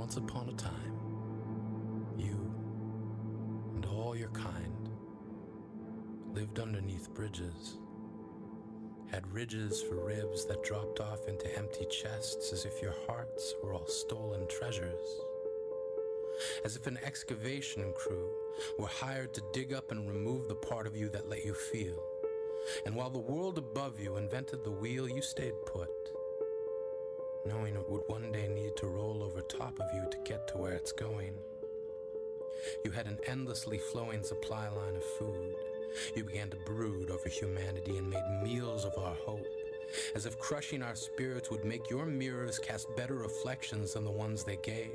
Once upon a time, you and all your kind lived underneath bridges, had ridges for ribs that dropped off into empty chests as if your hearts were all stolen treasures. As if an excavation crew were hired to dig up and remove the part of you that let you feel. And while the world above you invented the wheel, you stayed put, knowing it would one day need to roll over top of you to get to where it's going. You had an endlessly flowing supply line of food. You began to brood over humanity and made meals of our hope, as if crushing our spirits would make your mirrors cast better reflections than the ones they gave.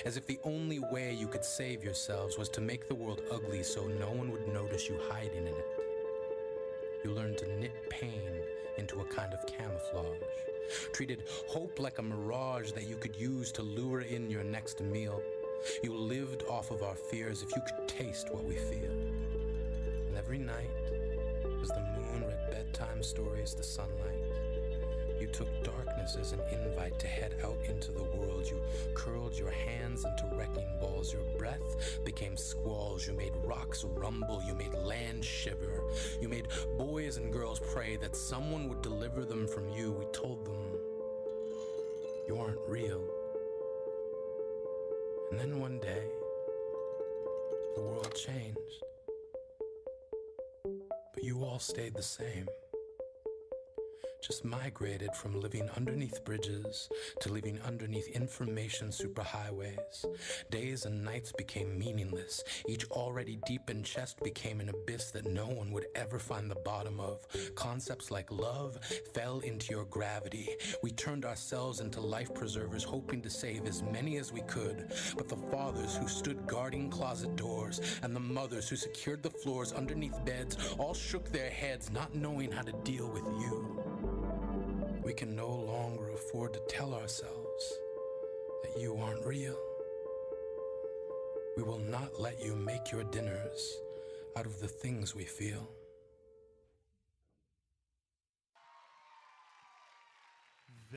As if the only way you could save yourselves was to make the world ugly so no one would notice you hiding in it. You learned to knit pain into a kind of camouflage, treated hope like a mirage that you could use to lure in your next meal. You lived off of our fears if you could taste what we feel. And every night, as the moon read bedtime stories to sunlight, you took darkness as an invite to head out into the world. You curled your hands into wrecking balls. Your breath became squalls. You made rocks rumble. You made land shiver. You made boys and girls pray that someone would deliver them from you. We told them, you aren't real. And then one day, the world changed. But you all stayed the same. Just migrated from living underneath bridges to living underneath information superhighways. Days and nights became meaningless. Each already deepened chest became an abyss that no one would ever find the bottom of. Concepts like love fell into your gravity. We turned ourselves into life preservers, hoping to save as many as we could. But the fathers who stood guarding closet doors and the mothers who secured the floors underneath beds all shook their heads, not knowing how to deal with you. We can no longer afford to tell ourselves that you aren't real. We will not let you make your dinners out of the things we feel.